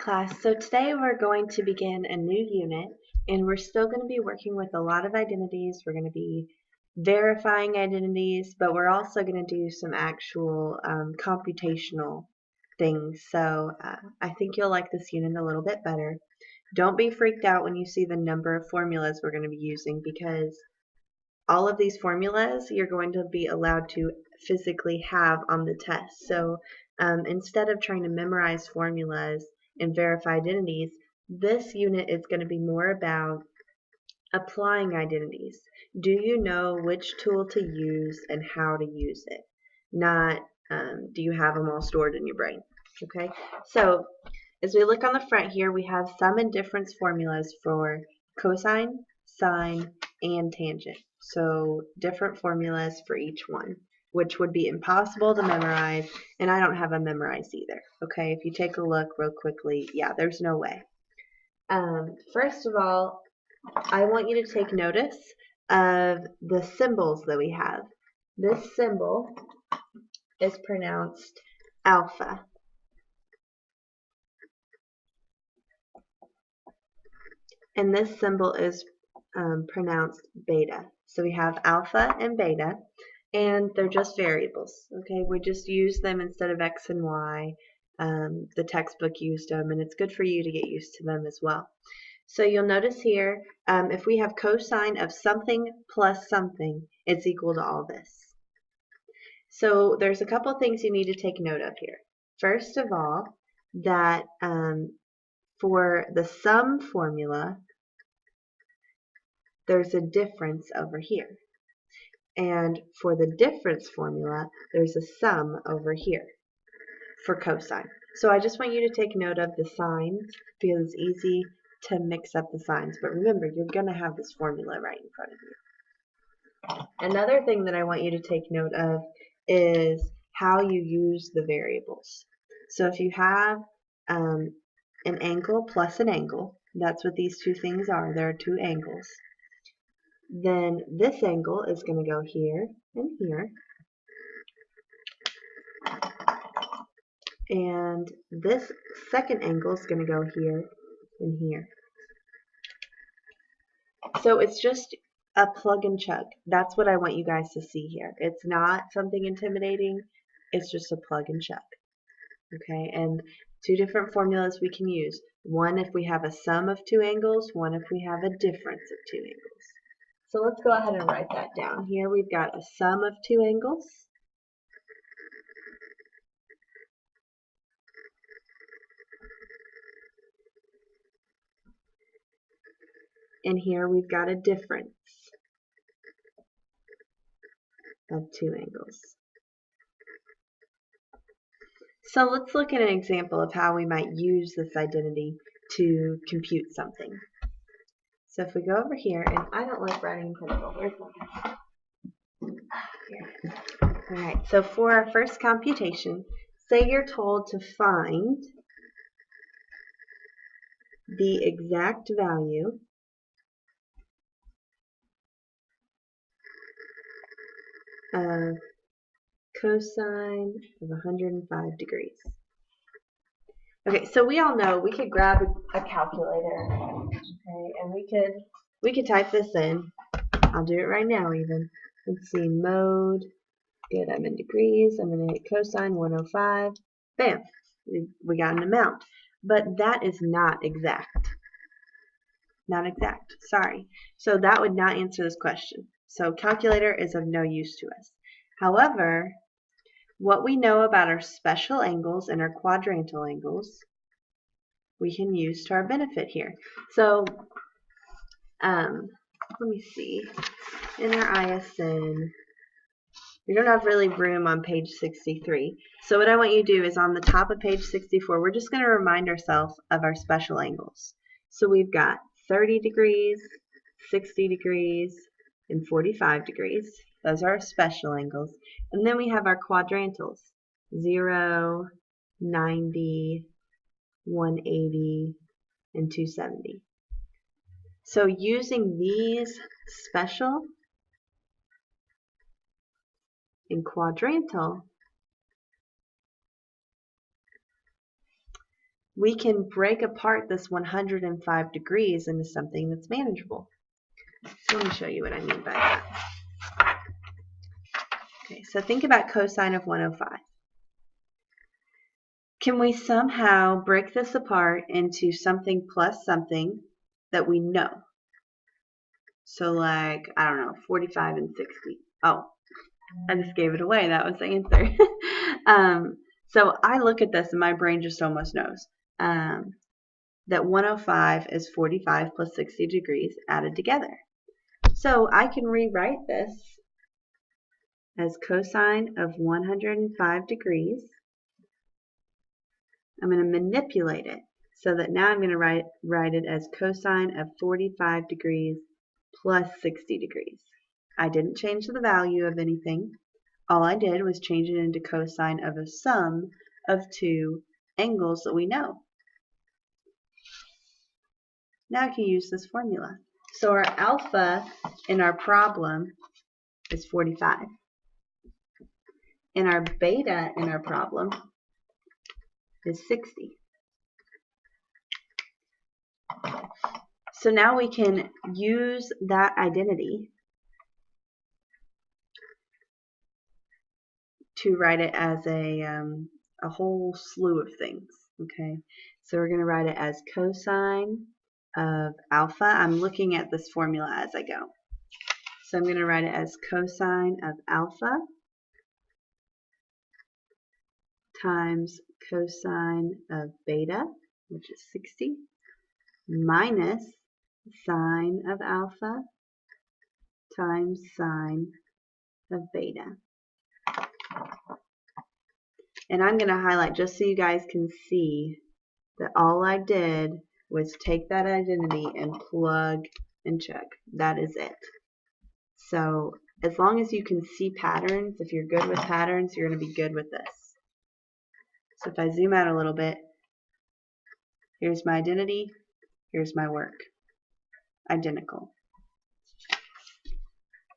class. So today we're going to begin a new unit, and we're still going to be working with a lot of identities. We're going to be verifying identities, but we're also going to do some actual computational things. So I think you'll like this unit a little bit better. Don't be freaked out when you see the number of formulas we're going to be using, because all of these formulas you're going to be allowed to physically have on the test. So instead of trying to memorize formulas and verify identities, this unit is going to be more about applying identities. Do you know which tool to use and how to use it? Not do you have them all stored in your brain? Okay, so as we look on the front here, we have sum and difference formulas for cosine, sine, and tangent. So different formulas for each one, which would be impossible to memorize, and I don't have them memorized either. Okay, if you take a look real quickly, yeah, there's no way. First of all, I want you to take notice of the symbols that we have. This symbol is pronounced alpha. And this symbol is pronounced beta. So we have alpha and beta, and they're just variables. Okay, we just use them instead of x and y. The textbook used them, and it's good for you to get used to them as well. So you'll notice here, if we have cosine of something plus something, it's equal to all this. So there's a couple things you need to take note of here. First of all, that for the sum formula, there's a difference over here. And for the difference formula, there's a sum over here for cosine. So I just want you to take note of the signs, because it's easy to mix up the signs. But remember, you're going to have this formula right in front of you. Another thing that I want you to take note of is how you use the variables. So if you have an angle plus an angle, that's what these two things are. There are two angles. Then this angle is going to go here and here. And this second angle is going to go here and here. So it's just a plug and chug. That's what I want you guys to see here. It's not something intimidating. It's just a plug and chug. Okay, and two different formulas we can use. One if we have a sum of two angles, one if we have a difference of two angles. So let's go ahead and write that down. Here we've got a sum of two angles. And here we've got a difference of two angles. So let's look at an example of how we might use this identity to compute something. So if we go over here, and I don't like writing in pencil. Where's my pencil? Here. Alright, so for our first computation, say you're told to find the exact value of cosine of 105 degrees. Okay, so we all know we could grab a calculator, okay, and we could type this in. I'll do it right now even. Let's see, mode. Good, I'm in degrees. I'm going to hit cosine 105. Bam, we got an amount. But that is not exact. Not exact, sorry. So that would not answer this question. So calculator is of no use to us. However, what we know about our special angles and our quadrantal angles, we can use to our benefit here. So, let me see. In our ISN, we don't have really room on page 63. So what I want you to do is on the top of page 64, we're just going to remind ourselves of our special angles. So we've got 30 degrees, 60 degrees, and 45 degrees. Those are our special angles. And then we have our quadrantals, 0, 90, 180, and 270. So using these special and quadrantal, we can break apart this 105 degrees into something that's manageable. So let me show you what I mean by that. Okay, so think about cosine of 105. Can we somehow break this apart into something plus something that we know? So like, I don't know, 45 and 60. Oh, I just gave it away. That was the answer. So I look at this and my brain just almost knows that 105 is 45 plus 60 degrees added together. So I can rewrite this as cosine of 105 degrees. I'm going to manipulate it so that now I'm going to write it as cosine of 45 degrees plus 60 degrees. I didn't change the value of anything. All I did was change it into cosine of a sum of two angles that we know. Now I can use this formula. So our alpha in our problem is 45. And our beta in our problem is 60. So now we can use that identity to write it as a whole slew of things. Okay, so we're going to write it as cosine of alpha. I'm looking at this formula as I go. So I'm going to write it as cosine of alpha times cosine of beta, which is 60, minus sine of alpha times sine of beta. And I'm going to highlight just so you guys can see that all I did was take that identity and plug and check. That is it. So as long as you can see patterns, if you're good with patterns, you're going to be good with this. So if I zoom out a little bit, here's my identity, here's my work. Identical.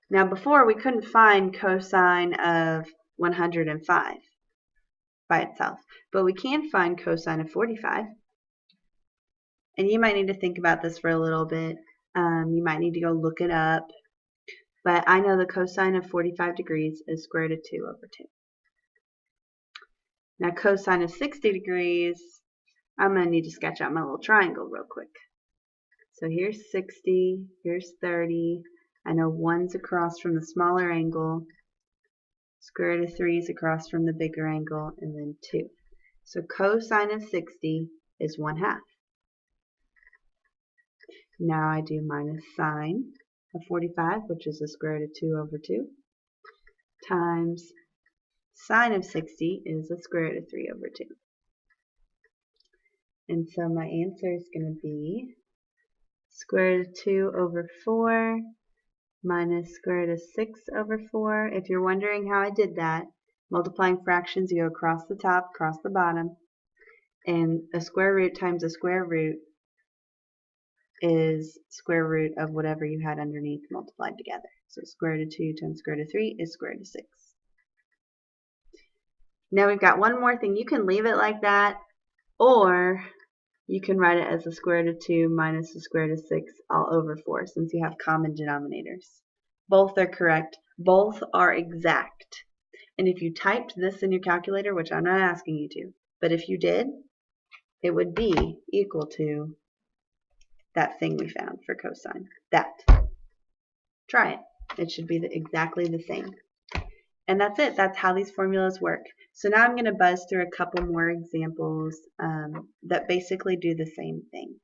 Now before we couldn't find cosine of 105 by itself, but we can find cosine of 45. And you might need to think about this for a little bit. You might need to go look it up. But I know the cosine of 45 degrees is square root of 2 over 2. Now cosine of 60 degrees, I'm going to need to sketch out my little triangle real quick. So here's 60, here's 30. I know 1's across from the smaller angle. Square root of 3 is across from the bigger angle, and then 2. So cosine of 60 is 1/2. Now I do minus sine of 45, which is the square root of 2 over 2, times sine of 60 is the square root of 3 over 2. And so my answer is going to be square root of 2 over 4 minus square root of 6 over 4. If you're wondering how I did that, multiplying fractions, you go across the top, across the bottom, and a square root times a square root is square root of whatever you had underneath multiplied together. So square root of 2 times square root of 3 is square root of 6. Now we've got one more thing. You can leave it like that, or you can write it as the square root of 2 minus the square root of 6 all over 4, since you have common denominators. Both are correct. Both are exact. And if you typed this in your calculator, which I'm not asking you to, but if you did, it would be equal to that thing we found for cosine. That. Try it. It should be exactly the same. And that's it. That's how these formulas work. So now I'm going to buzz through a couple more examples that basically do the same thing.